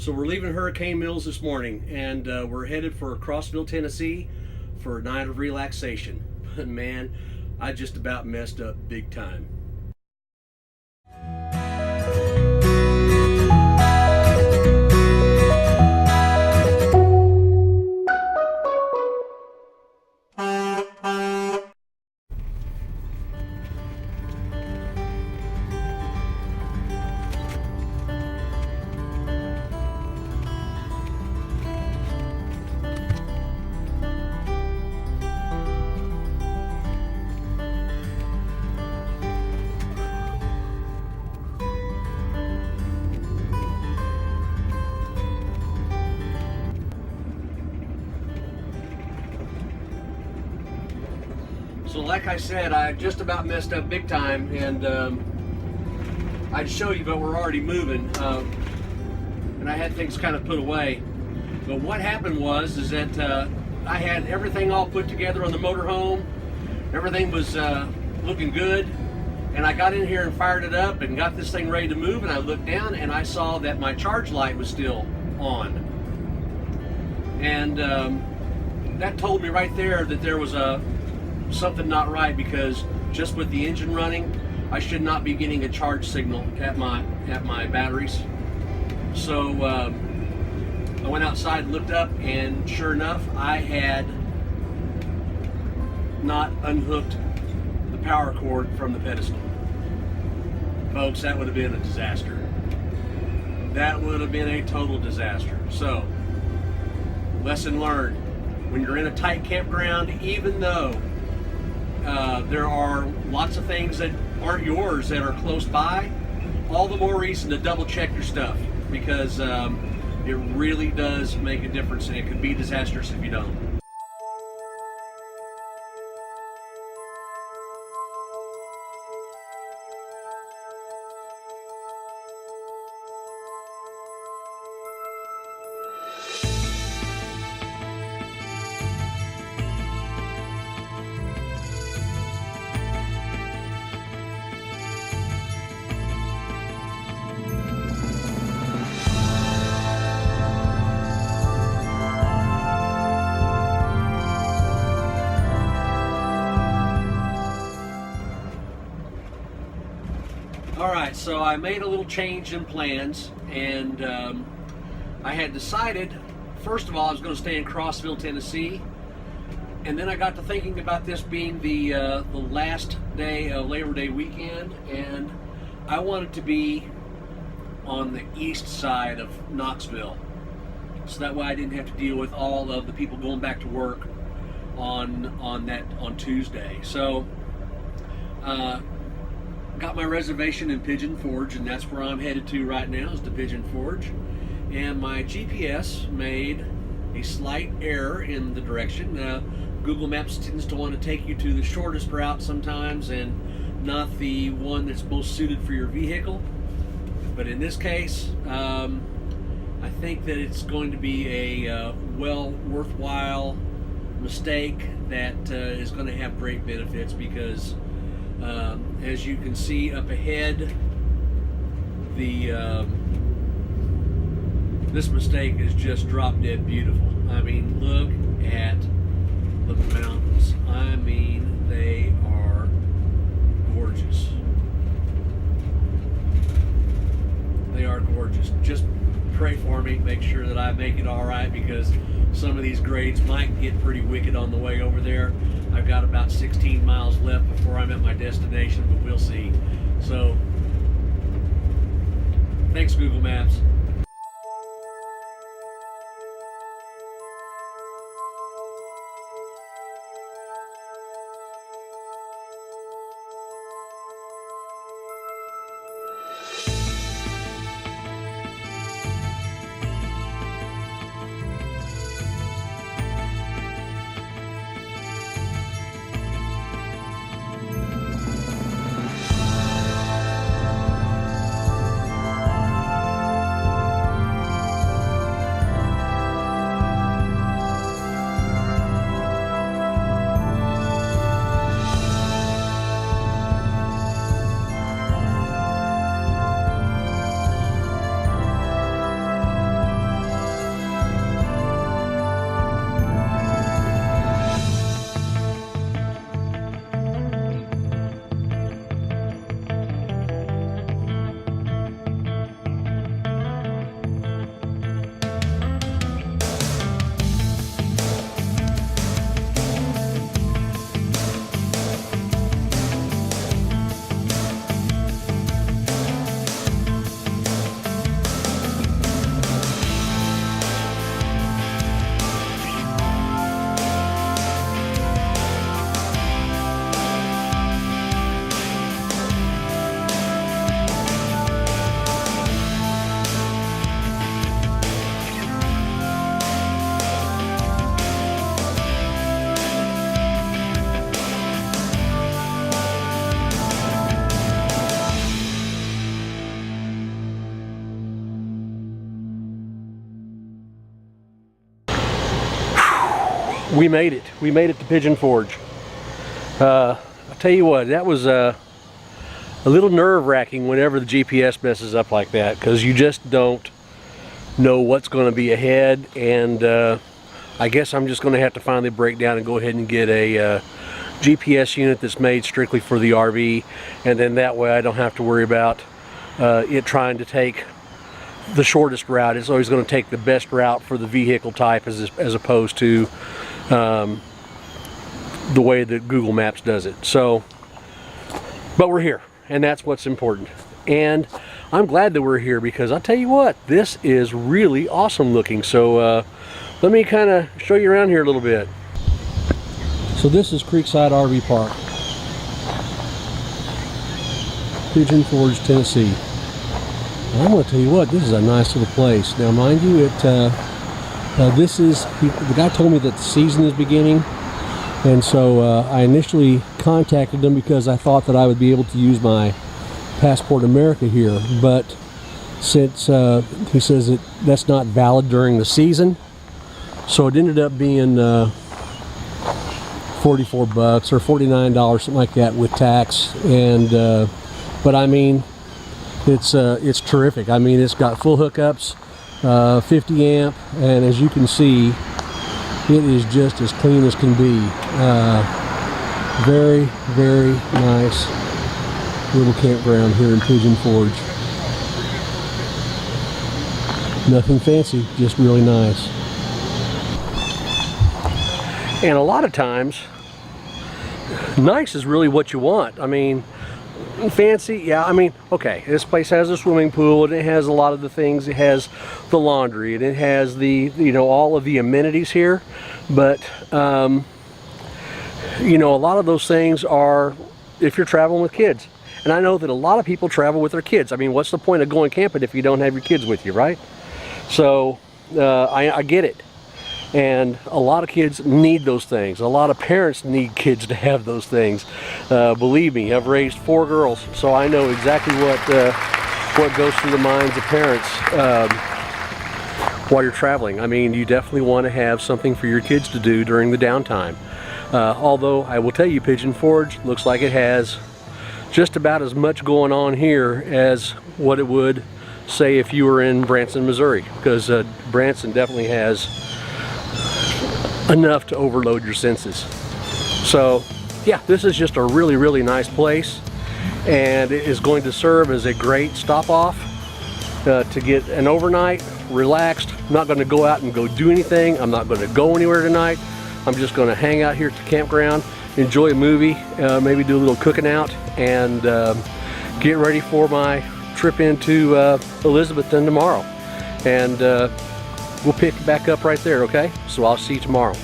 So we're leaving Hurricane Mills this morning, and we're headed for Crossville, Tennessee for a night of relaxation. But man, I just about messed up big time. So like I said, I just about messed up big time, and I'd show you, but we're already moving, and I had things kind of put away. But what happened is that I had everything all put together on the motorhome. Everything was looking good, and I got in here and fired it up and got this thing ready to move, and I looked down and I saw that my charge light was still on. And that told me right there that there was something not right, because just with the engine running, I should not be getting a charge signal at my batteries. So I went outside and looked up, and sure enough, I had not unhooked the power cord from the pedestal. Folks, that would have been a disaster. That would have been a total disaster. So, lesson learned: when you're in a tight campground, even though there are lots of things that aren't yours that are close by, all the more reason to double check your stuff, because it really does make a difference, and it could be disastrous if you don't. Alright, so I made a little change in plans, and I had decided, first of all, I was going to stay in Crossville, Tennessee, and then I got to thinking about this being the last day of Labor Day weekend, and I wanted to be on the east side of Knoxville, so that way I didn't have to deal with all of the people going back to work on Tuesday. So got my reservation in Pigeon Forge, and that's where I'm headed to right now, is to Pigeon Forge. And my GPS made a slight error in the direction. Google Maps tends to want to take you to the shortest route sometimes, and not the one that's most suited for your vehicle. But in this case, I think that it's going to be a worthwhile mistake that is going to have great benefits, because as you can see up ahead, this mistake is just drop dead beautiful. I mean, look at the mountains. I mean, they are gorgeous. They are gorgeous. Just pray for me, make sure that I make it all right, because some of these grades might get pretty wicked on the way over there. I've got about 16 miles left before I'm at my destination, but we'll see. So, thanks, Google Maps. We made it. We made it to Pigeon Forge. I'll tell you what, that was a little nerve-wracking whenever the GPS messes up like that, because you just don't know what's going to be ahead. And I guess I'm just going to have to finally break down and go ahead and get a GPS unit that's made strictly for the RV, and then that way I don't have to worry about it trying to take the shortest route. It's always going to take the best route for the vehicle type as opposed to the way that Google Maps does it. So, but we're here, and that's what's important. And I'm glad that we're here, because I'll tell you what, this is really awesome looking. So let me kind of show you around here a little bit. So this is Creekside RV Park, Pigeon Forge, Tennessee. And I'm going to tell you what, this is a nice little place. Now, mind you, the guy told me that the season is beginning, and so I initially contacted him because I thought that I would be able to use my Passport America here, but since he says that that's not valid during the season, so it ended up being $44 or $49, something like that, with tax. And but I mean, it's terrific. I mean, it's got full hookups, 50 amp, and as you can see, it is just as clean as can be. Very, very nice little campground here in Pigeon Forge. Nothing fancy, just really nice. And a lot of times, nice is really what you want. I mean, fancy, yeah, I mean, okay, this place has a swimming pool, and it has a lot of the things. It has the laundry, and it has the, you know, all of the amenities here. But, you know, a lot of those things are if you're traveling with kids. And I know that a lot of people travel with their kids. I mean, what's the point of going camping if you don't have your kids with you, right? So, I get it. And a lot of kids need those things. A lot of parents need kids to have those things. Believe me, I've raised 4 girls, so I know exactly what goes through the minds of parents while you're traveling. I mean, you definitely want to have something for your kids to do during the downtime. Although I will tell you, Pigeon Forge looks like it has just about as much going on here as what it would, say, if you were in Branson, Missouri, because Branson definitely has enough to overload your senses. So yeah, this is just a really, really nice place, and it is going to serve as a great stop off to get an overnight, relaxed. I'm not going to go out and go do anything. I'm not going to go anywhere tonight. I'm just going to hang out here at the campground, enjoy a movie, maybe do a little cooking out, and get ready for my trip into Elizabethton tomorrow. And we'll pick back up right there, okay? So I'll see you tomorrow.